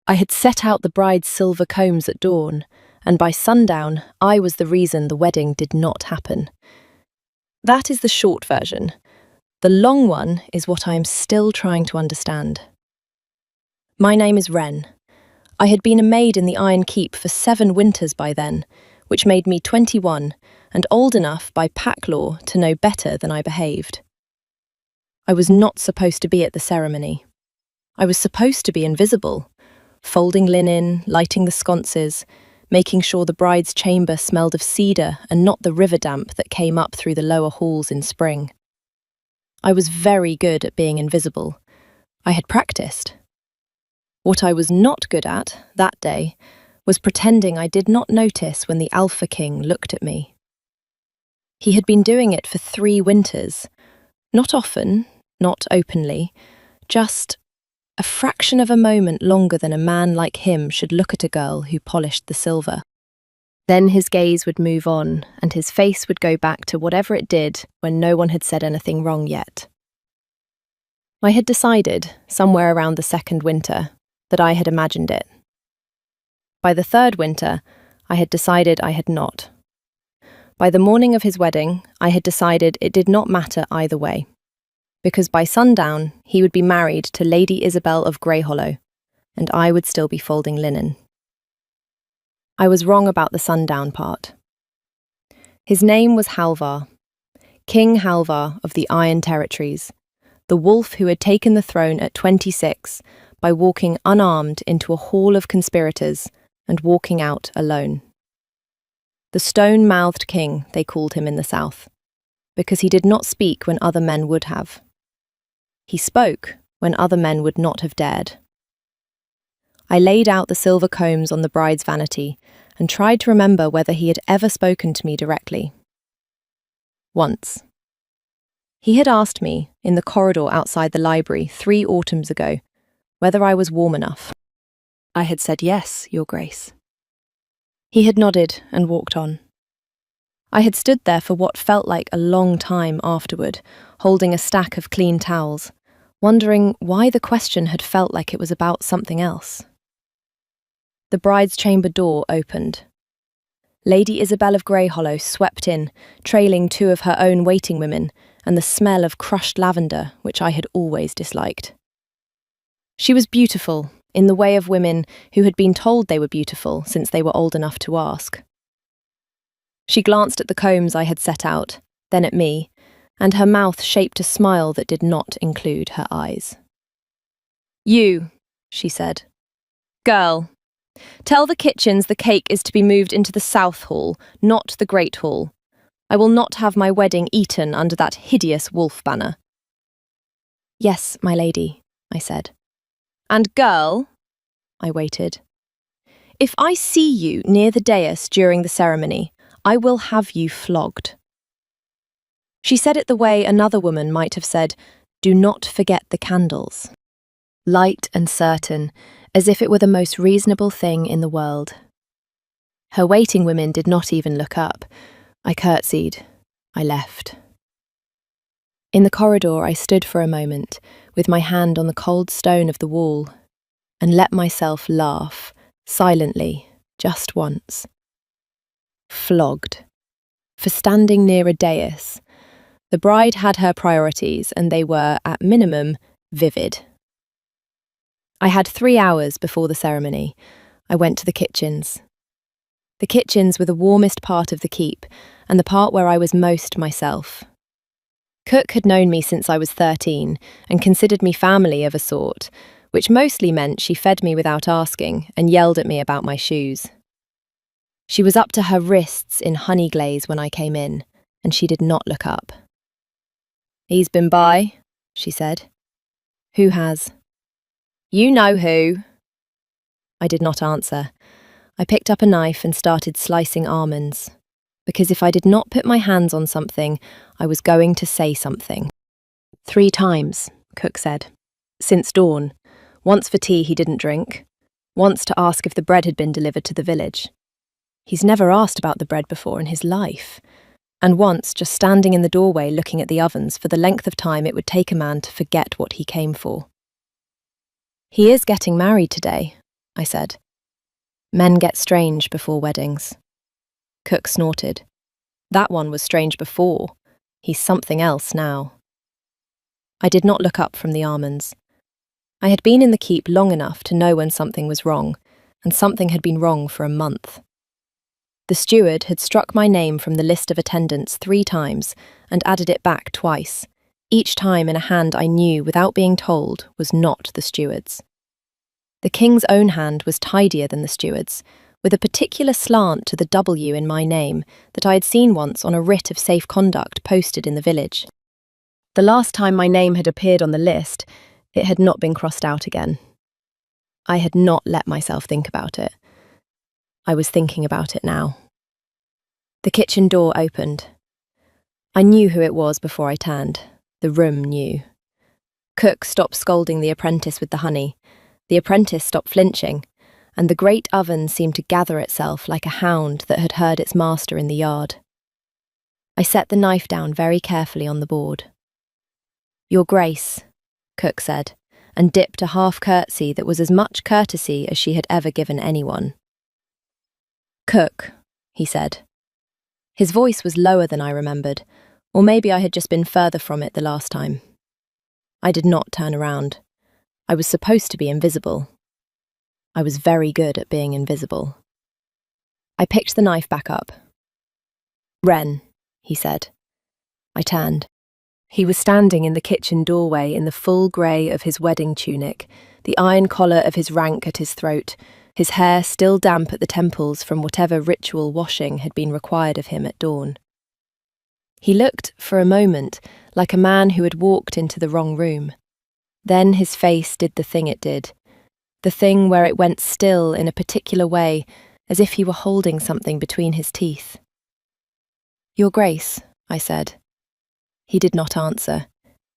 I had set out the bride's silver combs at dawn, and by sundown, I was the reason the wedding did not happen. That is the short version. The long one is what I am still trying to understand. My name is Wren. I had been a maid in the Iron Keep for 7 winters by then, which made me 21 and old enough by pack law to know better than I behaved. I was not supposed to be at the ceremony. I was supposed to be invisible, folding linen, lighting the sconces, making sure the bride's chamber smelled of cedar and not the river damp that came up through the lower halls in spring. I was very good at being invisible. I had practiced. What I was not good at, that day, was pretending I did not notice when the Alpha King looked at me. He had been doing it for 3 winters. Not often, not openly, just a fraction of a moment longer than a man like him should look at a girl who polished the silver. Then his gaze would move on, and his face would go back to whatever it did when no one had said anything wrong yet. I had decided, somewhere around the 2nd winter, that I had imagined it. By the 3rd winter, I had decided I had not. By the morning of his wedding, I had decided it did not matter either way, because by sundown, he would be married to Lady Isabel of Greyhollow, and I would still be folding linen. I was wrong about the sundown part. His name was Halvar, King Halvar of the Iron Territories, the wolf who had taken the throne at 26 by walking unarmed into a hall of conspirators and walking out alone. The stone-mouthed king, they called him in the south, because he did not speak when other men would have. He spoke when other men would not have dared. I laid out the silver combs on the bride's vanity and tried to remember whether he had ever spoken to me directly. Once. He had asked me, in the corridor outside the library 3 autumns ago, whether I was warm enough. I had said yes, Your Grace. He had nodded and walked on. I had stood there for what felt like a long time afterward, holding a stack of clean towels, wondering why the question had felt like it was about something else. The bride's chamber door opened. Lady Isabel of Greyhollow swept in, trailing 2 of her own waiting women and the smell of crushed lavender, which I had always disliked. She was beautiful, in the way of women who had been told they were beautiful since they were old enough to ask. She glanced at the combs I had set out, then at me, and her mouth shaped a smile that did not include her eyes. "You," she said. "Girl, tell the kitchens the cake is to be moved into the South Hall, not the Great Hall. I will not have my wedding eaten under that hideous wolf banner." "Yes, my lady," I said. "And girl," I waited, "if I see you near the dais during the ceremony, I will have you flogged." She said it the way another woman might have said, "Do not forget the candles." Light and certain, as if it were the most reasonable thing in the world. Her waiting women did not even look up. I curtsied. I left. In the corridor, I stood for a moment, with my hand on the cold stone of the wall, and let myself laugh, silently, just once. Flogged. For standing near a dais. The bride had her priorities, and they were, at minimum, vivid. I had 3 hours before the ceremony. I went to the kitchens. The kitchens were the warmest part of the keep, and the part where I was most myself. Cook had known me since I was 13 and considered me family of a sort, which mostly meant she fed me without asking and yelled at me about my shoes. She was up to her wrists in honey glaze when I came in, and she did not look up. "He's been by," she said. "Who has?" "You know who." I did not answer. I picked up a knife and started slicing almonds, because if I did not put my hands on something, I was going to say something. 3 times, Cook said. Since dawn. Once for tea he didn't drink. Once to ask if the bread had been delivered to the village. He's never asked about the bread before in his life. And once just standing in the doorway looking at the ovens for the length of time it would take a man to forget what he came for. "He is getting married today," I said. Men get strange before weddings. Cook snorted. That one was strange before. He's something else now. I did not look up from the almonds. I had been in the keep long enough to know when something was wrong, and something had been wrong for a month. The steward had struck my name from the list of attendants 3 times and added it back twice, each time in a hand I knew without being told was not the steward's. The king's own hand was tidier than the steward's, with a particular slant to the W in my name that I had seen once on a writ of safe conduct posted in the village. The last time my name had appeared on the list, it had not been crossed out again. I had not let myself think about it. I was thinking about it now. The kitchen door opened. I knew who it was before I turned. The room knew. Cook stopped scolding the apprentice with the honey. The apprentice stopped flinching, and the great oven seemed to gather itself like a hound that had heard its master in the yard. I set the knife down very carefully on the board. "Your Grace," Cook said, and dipped a half curtsy that was as much courtesy as she had ever given anyone. "Cook," he said. His voice was lower than I remembered, or maybe I had just been further from it the last time. I did not turn around. I was supposed to be invisible. I was very good at being invisible. I picked the knife back up. "Wren," he said. I turned. He was standing in the kitchen doorway in the full grey of his wedding tunic, the iron collar of his rank at his throat, his hair still damp at the temples from whatever ritual washing had been required of him at dawn. He looked, for a moment, like a man who had walked into the wrong room. Then his face did the thing it did, the thing where it went still in a particular way, as if he were holding something between his teeth. "Your Grace," I said. He did not answer.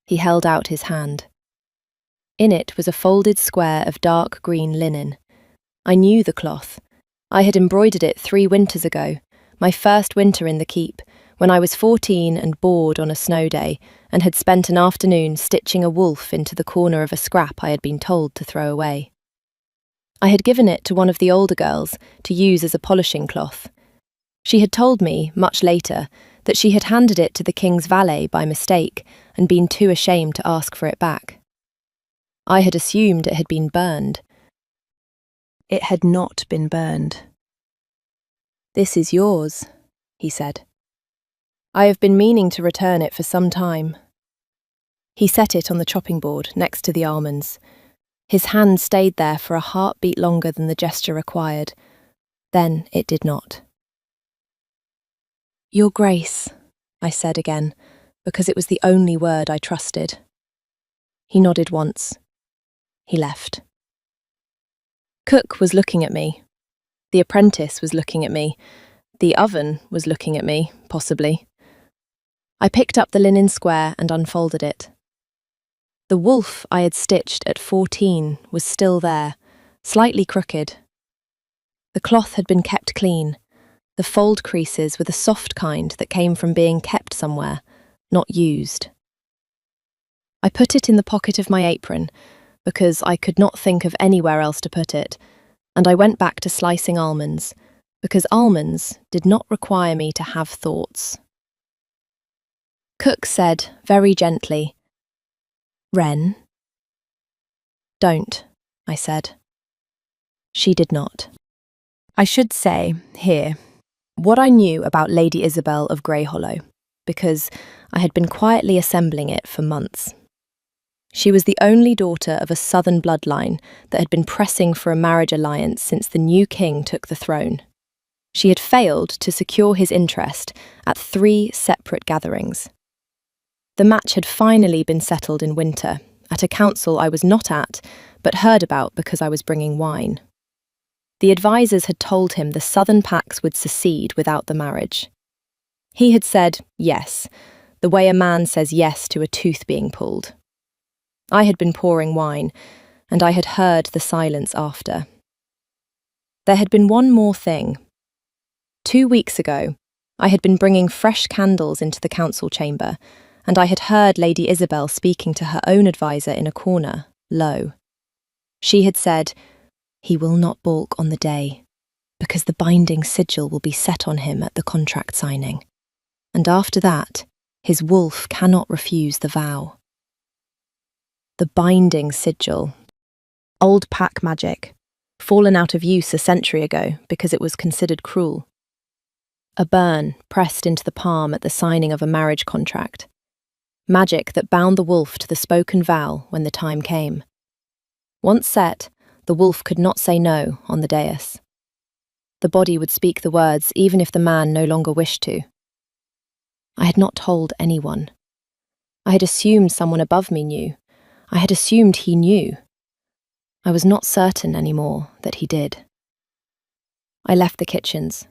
He held out his hand. In it was a folded square of dark green linen. I knew the cloth. I had embroidered it 3 winters ago, my first winter in the keep, when I was 14 and bored on a snow day, and had spent an afternoon stitching a wolf into the corner of a scrap I had been told to throw away. I had given it to one of the older girls to use as a polishing cloth. She had told me, much later, that she had handed it to the king's valet by mistake and been too ashamed to ask for it back. I had assumed it had been burned. It had not been burned. "This is yours," he said. "I have been meaning to return it for some time." He set it on the chopping board next to the almonds. His hand stayed there for a heartbeat longer than the gesture required. Then it did not. "Your Grace," I said again, because it was the only word I trusted. He nodded once. He left. Cook was looking at me. The apprentice was looking at me. The oven was looking at me, possibly. I picked up the linen square and unfolded it. The wolf I had stitched at 14 was still there, slightly crooked. The cloth had been kept clean. The fold creases were the soft kind that came from being kept somewhere, not used. I put it in the pocket of my apron, because I could not think of anywhere else to put it, and I went back to slicing almonds, because almonds did not require me to have thoughts. Cook said, very gently, "Wren?" "Don't," I said. She did not. I should say, here, what I knew about Lady Isabel of Greyhollow, because I had been quietly assembling it for months. She was the only daughter of a southern bloodline that had been pressing for a marriage alliance since the new king took the throne. She had failed to secure his interest at 3 separate gatherings. The match had finally been settled in winter, at a council I was not at, but heard about because I was bringing wine. The advisers had told him the southern packs would secede without the marriage. He had said yes, the way a man says yes to a tooth being pulled. I had been pouring wine, and I had heard the silence after. There had been one more thing. 2 weeks ago, I had been bringing fresh candles into the council chamber, and I had heard Lady Isabel speaking to her own adviser in a corner, low. She had said, He will not balk on the day, because the binding sigil will be set on him at the contract signing. And after that, his wolf cannot refuse the vow. The binding sigil. Old pack magic, fallen out of use a century ago because it was considered cruel. A burn pressed into the palm at the signing of a marriage contract. Magic that bound the wolf to the spoken vow when the time came. Once set, the wolf could not say no on the dais. The body would speak the words even if the man no longer wished to. I had not told anyone. I had assumed someone above me knew. I had assumed he knew. I was not certain anymore that he did. I left the kitchens.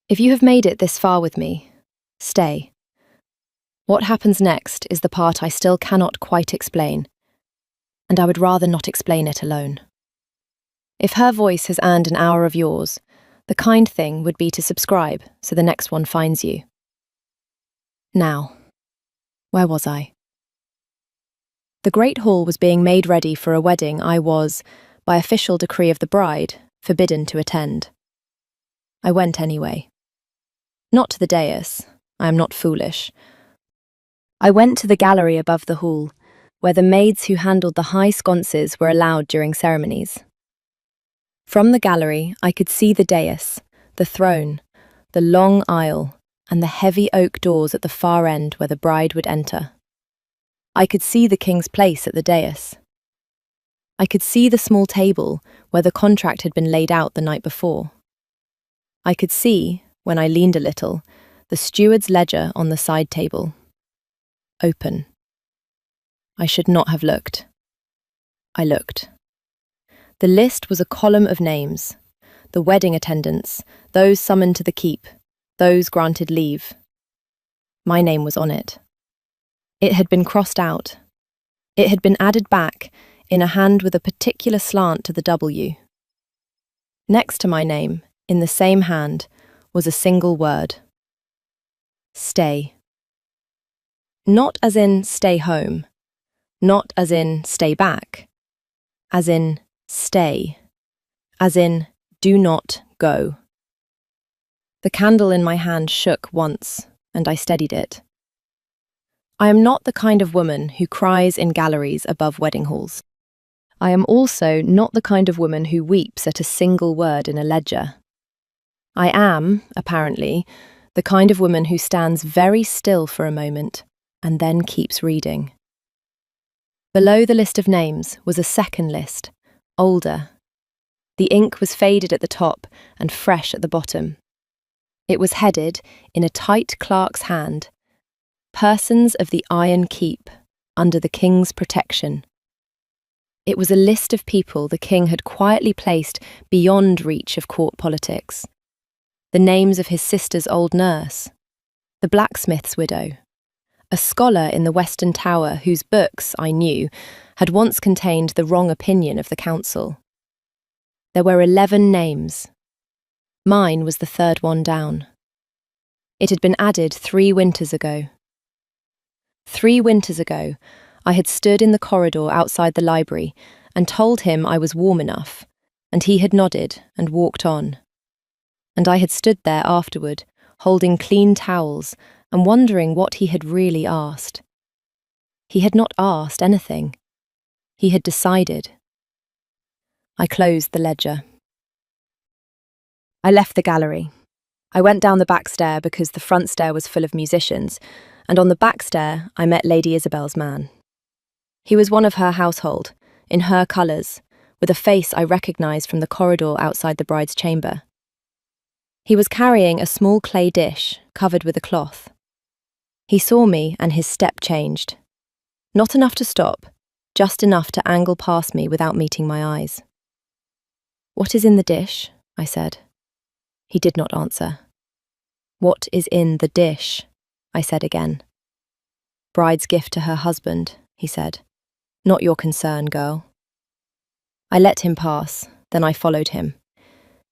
If you have made it this far with me, stay. What happens next is the part I still cannot quite explain, and I would rather not explain it alone. If her voice has earned an hour of yours, the kind thing would be to subscribe so the next one finds you. Now, where was I? The Great Hall was being made ready for a wedding I was, by official decree of the bride, forbidden to attend. I went anyway. Not to the dais, I am not foolish. I went to the gallery above the hall, where the maids who handled the high sconces were allowed during ceremonies. From the gallery, I could see the dais, the throne, the long aisle, and the heavy oak doors at the far end where the bride would enter. I could see the king's place at the dais. I could see the small table where the contract had been laid out the night before. I could see, when I leaned a little, the steward's ledger on the side table. Open. I should not have looked. I looked. The list was a column of names, the wedding attendants, those summoned to the keep, those granted leave. My name was on it. It had been crossed out. It had been added back in a hand with a particular slant to the W. Next to my name, in the same hand, was a single word. Stay. Not as in stay home, not as in stay back, as in stay, as in do not go. The candle in my hand shook once, and I steadied it. I am not the kind of woman who cries in galleries above wedding halls. I am also not the kind of woman who weeps at a single word in a ledger. I am, apparently, the kind of woman who stands very still for a moment and then keeps reading. Below the list of names was a second list, older. The ink was faded at the top and fresh at the bottom. It was headed, in a tight clerk's hand, Persons of the Iron Keep, under the King's protection. It was a list of people the King had quietly placed beyond reach of court politics. The names of his sister's old nurse, the blacksmith's widow, a scholar in the Western Tower whose books, I knew, had once contained the wrong opinion of the council. There were 11 names. Mine was the third one down. It had been added 3 winters ago. 3 winters ago, I had stood in the corridor outside the library and told him I was warm enough, and he had nodded and walked on. And I had stood there afterward, holding clean towels and wondering what he had really asked. He had not asked anything. He had decided. I closed the ledger. I left the gallery. I went down the back stair because the front stair was full of musicians, and on the back stair I met Lady Isabel's man. He was one of her household, in her colours, with a face I recognised from the corridor outside the bride's chamber. He was carrying a small clay dish covered with a cloth. He saw me and his step changed. Not enough to stop, just enough to angle past me without meeting my eyes. "What is in the dish?" I said. He did not answer. "What is in the dish?" I said again. "Bride's gift to her husband," he said. "Not your concern, girl." I let him pass, then I followed him.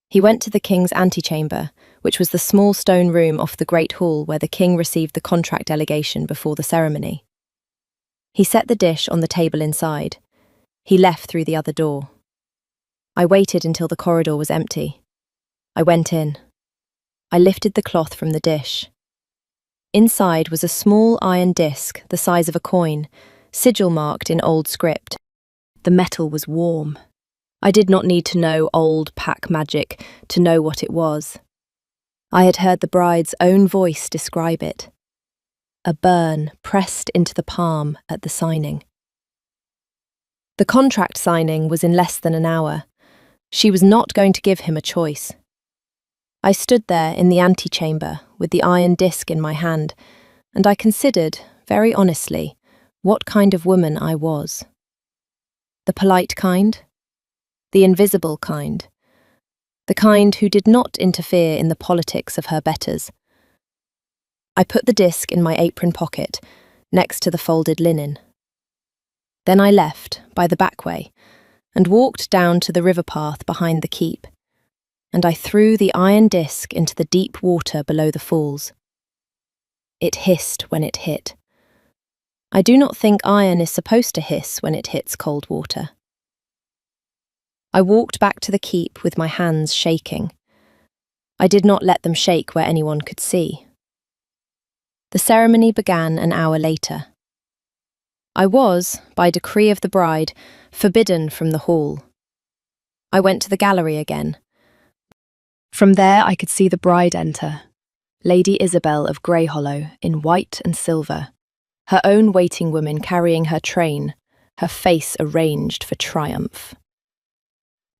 He went to the king's antechamber, which was the small stone room off the great hall where the king received the contract delegation before the ceremony. He set the dish on the table inside. He left through the other door. I waited until the corridor was empty. I went in. I lifted the cloth from the dish. Inside was a small iron disc the size of a coin, sigil marked in old script. The metal was warm. I did not need to know old pack magic to know what it was. I had heard the bride's own voice describe it. A burn pressed into the palm at the signing. The contract signing was in less than an hour. She was not going to give him a choice. I stood there in the antechamber with the iron disc in my hand, and I considered, very honestly, what kind of woman I was. The polite kind? The invisible kind? The kind who did not interfere in the politics of her betters? I put the disc in my apron pocket, next to the folded linen. Then I left, by the back way, and walked down to the river path behind the keep, and I threw the iron disc into the deep water below the falls. It hissed when it hit. I do not think iron is supposed to hiss when it hits cold water. I walked back to the keep with my hands shaking. I did not let them shake where anyone could see. The ceremony began an hour later. I was, by decree of the bride, forbidden from the hall. I went to the gallery again. From there I could see the bride enter, Lady Isabel of Greyhollow in white and silver, her own waiting women carrying her train, her face arranged for triumph.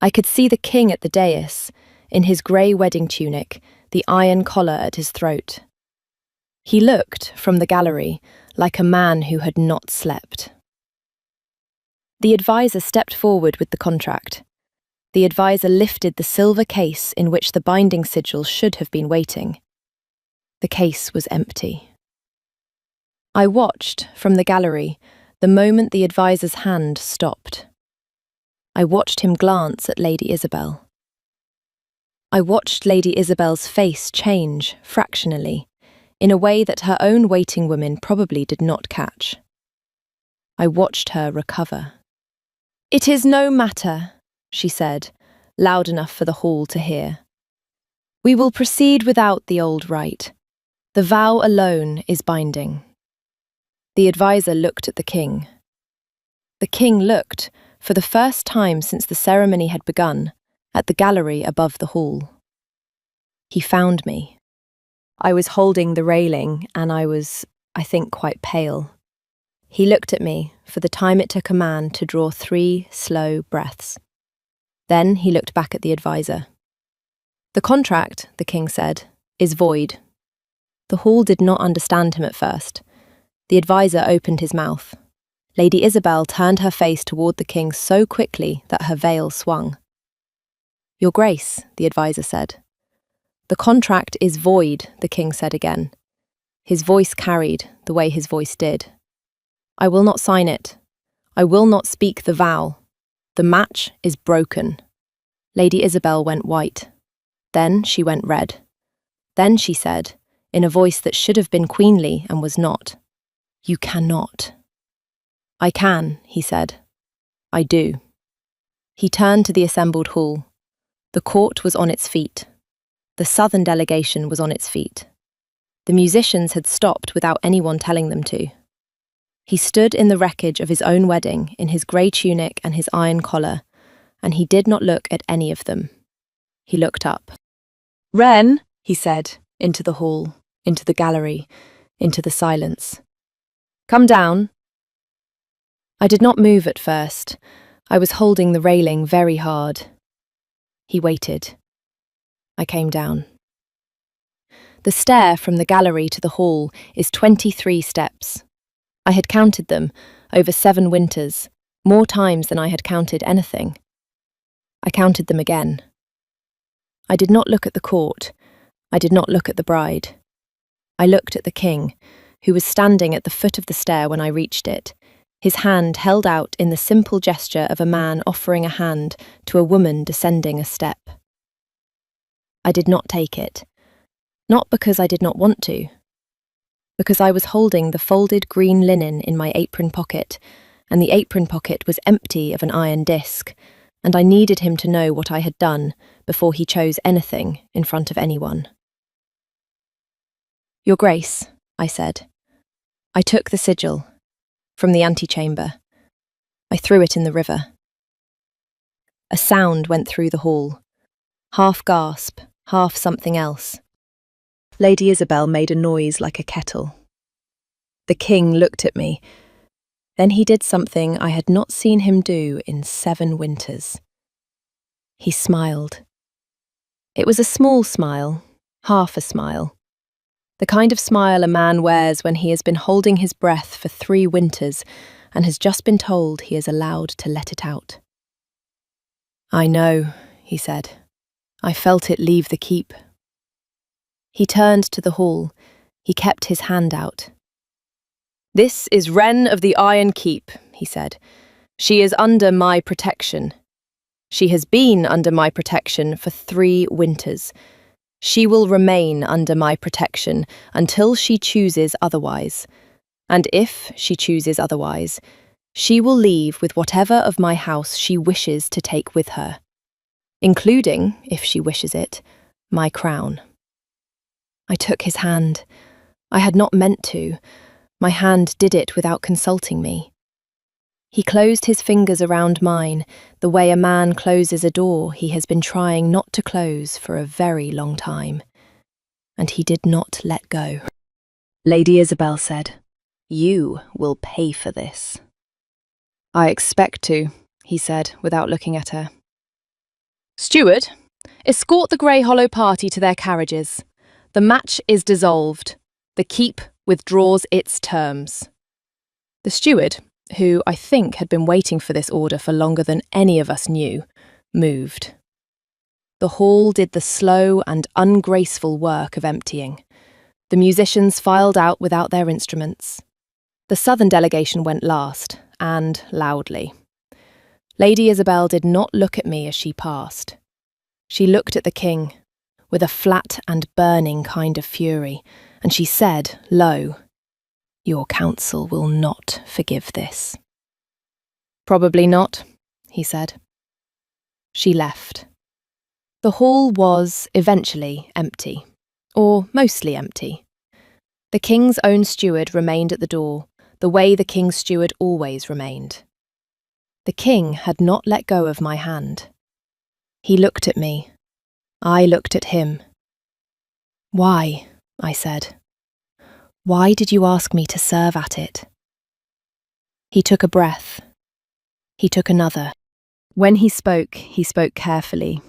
I could see the king at the dais, in his grey wedding tunic, the iron collar at his throat. He looked, from the gallery, like a man who had not slept. The advisor stepped forward with the contract. The advisor lifted the silver case in which the binding sigil should have been waiting. The case was empty. I watched, from the gallery, the moment the advisor's hand stopped. I watched him glance at Lady Isabel. I watched Lady Isabel's face change, fractionally, in a way that her own waiting women probably did not catch. I watched her recover. "It is no matter," she said, loud enough for the hall to hear. "We will proceed without the old rite. The vow alone is binding." The advisor looked at the king. The king looked, for the first time since the ceremony had begun, at the gallery above the hall. He found me. I was holding the railing and I was, I think, quite pale. He looked at me for the time it took a man to draw 3 slow breaths. Then he looked back at the advisor. "The contract," the king said, "is void." The hall did not understand him at first. The advisor opened his mouth. Lady Isabel turned her face toward the king so quickly that her veil swung. "Your Grace," the advisor said. "The contract is void," the king said again. His voice carried, the way his voice did. "I will not sign it. I will not speak the vow. The match is broken." Lady Isabel went white. Then she went red. Then she said, in a voice that should have been queenly and was not, "You cannot." "I can," he said. "I do." He turned to the assembled hall. The court was on its feet. The southern delegation was on its feet. The musicians had stopped without anyone telling them to. He stood in the wreckage of his own wedding in his grey tunic and his iron collar, and he did not look at any of them. He looked up. "Wren," he said, into the hall, into the gallery, into the silence. "Come down." I did not move at first. I was holding the railing very hard. He waited. I came down. The stair from the gallery to the hall is 23 steps. I had counted them, over 7 winters, more times than I had counted anything. I counted them again. I did not look at the court. I did not look at the bride. I looked at the king, who was standing at the foot of the stair when I reached it, his hand held out in the simple gesture of a man offering a hand to a woman descending a step. I did not take it, not because I did not want to, because I was holding the folded green linen in my apron pocket, and the apron pocket was empty of an iron disc, and I needed him to know what I had done before he chose anything in front of anyone. "Your Grace," I said. I took the sigil from the antechamber. I threw it in the river. A sound went through the hall, half gasp, half something else. Lady Isabel made a noise like a kettle. The king looked at me. Then he did something I had not seen him do in 7 winters. He smiled. It was a small smile, half a smile. The kind of smile a man wears when he has been holding his breath for 3 winters and has just been told he is allowed to let it out. "I know," he said. "I felt it leave the keep." He turned to the hall. He kept his hand out. "This is Wren of the Iron Keep," he said. "She is under my protection. She has been under my protection for 3 winters. She will remain under my protection until she chooses otherwise. And if she chooses otherwise, she will leave with whatever of my house she wishes to take with her, including, if she wishes it, my crown." I took his hand. I had not meant to. My hand did it without consulting me. He closed his fingers around mine, the way a man closes a door he has been trying not to close for a very long time. And he did not let go. Lady Isabel said, "You will pay for this." "I expect to," he said, without looking at her. "Steward, escort the Grey Hollow party to their carriages. The match is dissolved. The keep withdraws its terms." The steward, who I think had been waiting for this order for longer than any of us knew, moved. The hall did the slow and ungraceful work of emptying. The musicians filed out without their instruments. The southern delegation went last, and loudly. Lady Isabel did not look at me as she passed. She looked at the king, with a flat and burning kind of fury, and she said, low, "Your council will not forgive this." "Probably not," he said. She left. The hall was, eventually, empty, or mostly empty. The king's own steward remained at the door, the way the king's steward always remained. The king had not let go of my hand. He looked at me. I looked at him. "Why?" I said. "Why did you ask me to serve at it?" He took a breath. He took another. When he spoke carefully,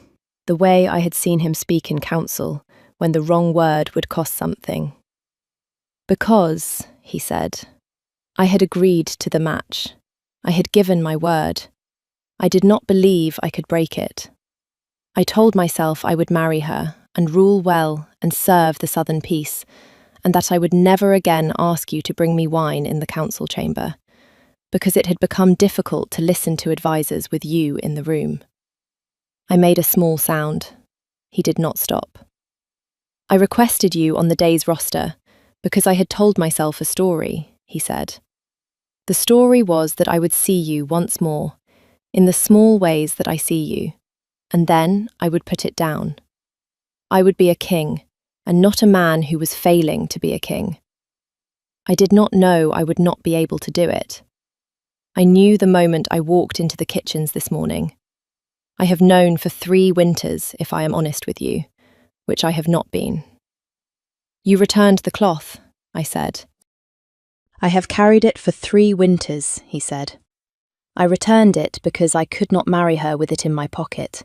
the way I had seen him speak in council, when the wrong word would cost something. "Because," he said, "I had agreed to the match. I had given my word. I did not believe I could break it. I told myself I would marry her and rule well and serve the southern peace, and that I would never again ask you to bring me wine in the council chamber, because it had become difficult to listen to advisers with you in the room." I made a small sound. He did not stop. "I requested you on the day's roster because I had told myself a story," he said. "The story was that I would see you once more, in the small ways that I see you, and then I would put it down. I would be a king, and not a man who was failing to be a king. I did not know I would not be able to do it. I knew the moment I walked into the kitchens this morning. I have known for 3 winters, if I am honest with you, which I have not been." "You returned the cloth," I said. "I have carried it for 3 winters," he said. "I returned it because I could not marry her with it in my pocket."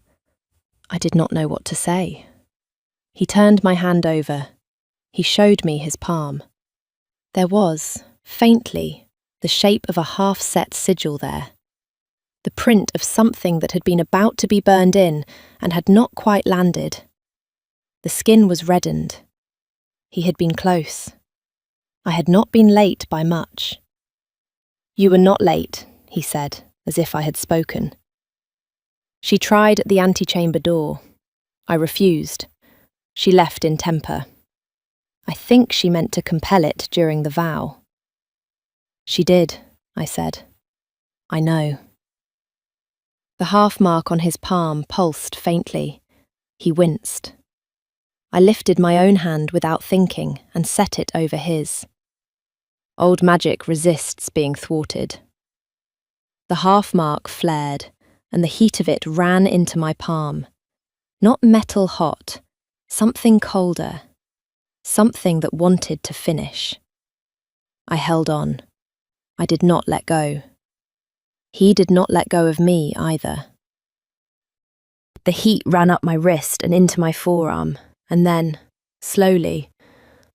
I did not know what to say. He turned my hand over. He showed me his palm. There was, faintly, the shape of a half-set sigil there. The print of something that had been about to be burned in and had not quite landed. The skin was reddened. He had been close. I had not been late by much. "You were not late," he said, as if I had spoken. She tried at the antechamber door. I refused. She left in temper. I think she meant to compel it during the vow. "She did," I said. "I know." The half mark on his palm pulsed faintly. He winced. I lifted my own hand without thinking and set it over his. Old magic resists being thwarted. The half mark flared, and the heat of it ran into my palm. Not metal hot, something colder, something that wanted to finish. I held on. I did not let go. He did not let go of me either. The heat ran up my wrist and into my forearm, and then, slowly,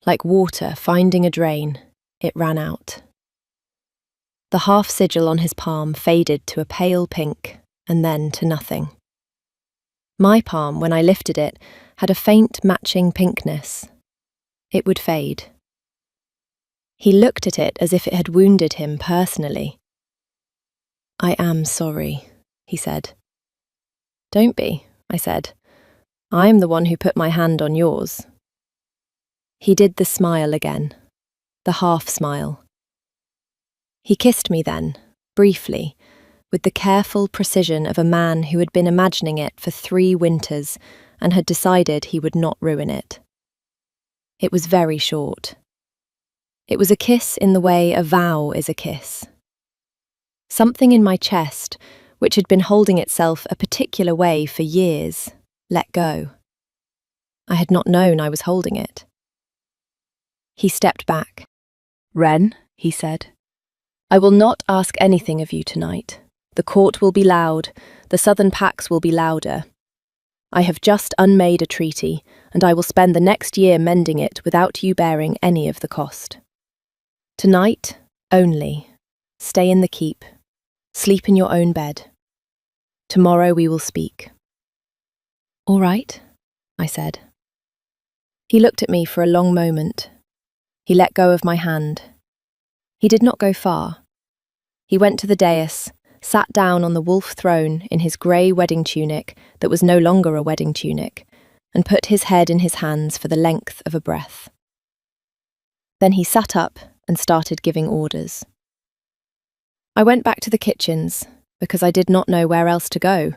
like water finding a drain, it ran out. The half sigil on his palm faded to a pale pink, and then to nothing. My palm, when I lifted it, had a faint matching pinkness. It would fade. He looked at it as if it had wounded him personally. "I am sorry," he said. "Don't be," I said. "I am the one who put my hand on yours." He did the smile again, the half smile. He kissed me then, briefly, with the careful precision of a man who had been imagining it for 3 winters and had decided he would not ruin it. It was very short. It was a kiss in the way a vow is a kiss. Something in my chest, which had been holding itself a particular way for years, let go. I had not known I was holding it. He stepped back. "Wren," he said, "I will not ask anything of you tonight. The court will be loud, the southern packs will be louder. I have just unmade a treaty, and I will spend the next year mending it without you bearing any of the cost. Tonight, only, stay in the keep, sleep in your own bed. Tomorrow we will speak." "All right," I said. He looked at me for a long moment. He let go of my hand. He did not go far. He went to the dais, sat down on the wolf throne in his grey wedding tunic that was no longer a wedding tunic, and put his head in his hands for the length of a breath. Then he sat up and started giving orders. I went back to the kitchens because I did not know where else to go,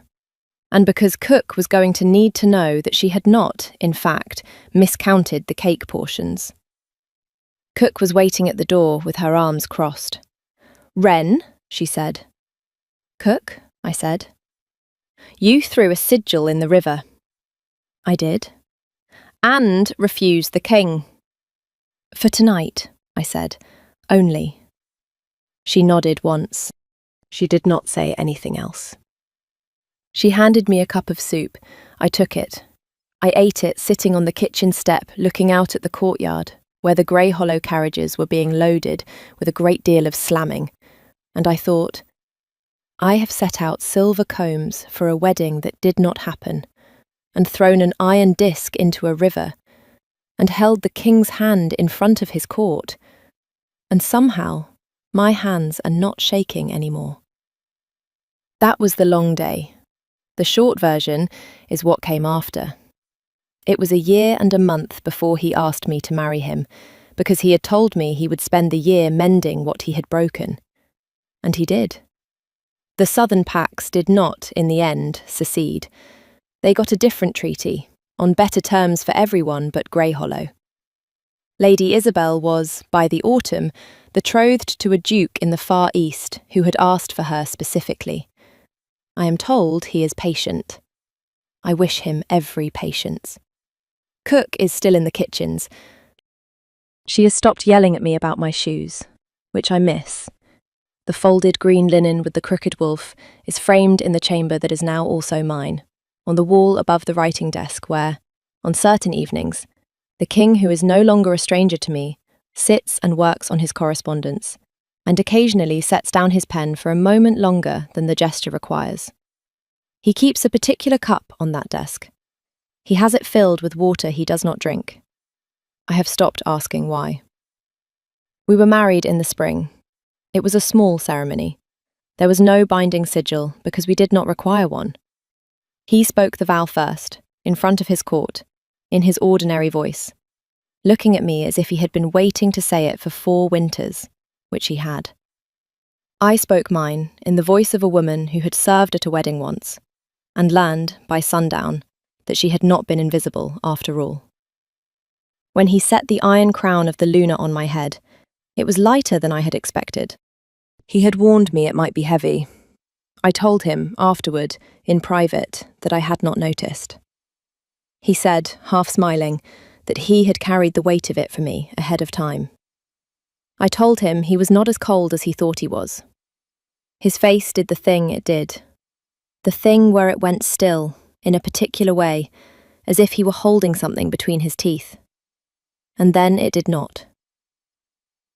and because Cook was going to need to know that she had not, in fact, miscounted the cake portions. Cook was waiting at the door with her arms crossed. "Wren," she said. "Cook," I said. "You threw a sigil in the river." "I did." "And refused the king." "For tonight," I said. "Only." She nodded once. She did not say anything else. She handed me a cup of soup. I took it. I ate it sitting on the kitchen step looking out at the courtyard, where the grey hollow carriages were being loaded with a great deal of slamming, and I thought, I have set out silver combs for a wedding that did not happen, and thrown an iron disc into a river, and held the king's hand in front of his court, and somehow my hands are not shaking anymore. That was the long day. The short version is what came after. It was a year and a month before he asked me to marry him, because he had told me he would spend the year mending what he had broken. And he did. The southern packs did not, in the end, secede. They got a different treaty, on better terms for everyone but Greyhollow. Lady Isabel was, by the autumn, betrothed to a duke in the far east who had asked for her specifically. I am told he is patient. I wish him every patience. Cook is still in the kitchens. She has stopped yelling at me about my shoes, which I miss. The folded green linen with the crooked wolf is framed in the chamber that is now also mine, on the wall above the writing desk where, on certain evenings, the king, who is no longer a stranger to me, sits and works on his correspondence, and occasionally sets down his pen for a moment longer than the gesture requires. He keeps a particular cup on that desk. He has it filled with water he does not drink. I have stopped asking why. We were married in the spring. It was a small ceremony. There was no binding sigil because we did not require one. He spoke the vow first, in front of his court, in his ordinary voice, looking at me as if he had been waiting to say it for 4 winters, which he had. I spoke mine in the voice of a woman who had served at a wedding once, and learned, by sundown, that she had not been invisible after all. When he set the iron crown of the Luna on my head, it was lighter than I had expected. He had warned me it might be heavy. I told him, afterward, in private, that I had not noticed. He said, half smiling, that he had carried the weight of it for me ahead of time. I told him he was not as cold as he thought he was. His face did the thing it did. The thing where it went still, in a particular way, as if he were holding something between his teeth. And then it did not.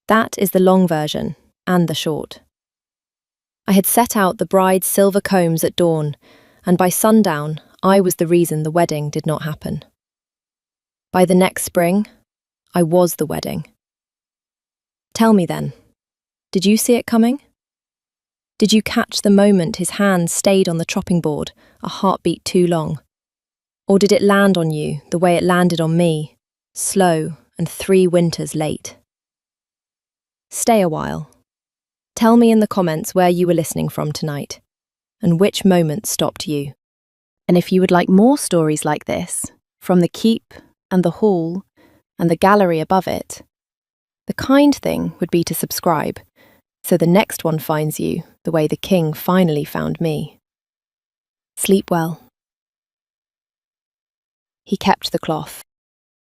That is the long version, and the short. I had set out the bride's silver combs at dawn, and by sundown, I was the reason the wedding did not happen. By the next spring, I was the wedding. Tell me then, did you see it coming? Did you catch the moment his hand stayed on the chopping board, a heartbeat too long? Or did it land on you the way it landed on me, slow and 3 winters late? Stay a while. Tell me in the comments where you were listening from tonight, and which moment stopped you. And if you would like more stories like this, from the keep and the hall and the gallery above it, the kind thing would be to subscribe, so the next one finds you the way the king finally found me. Sleep well. He kept the cloth.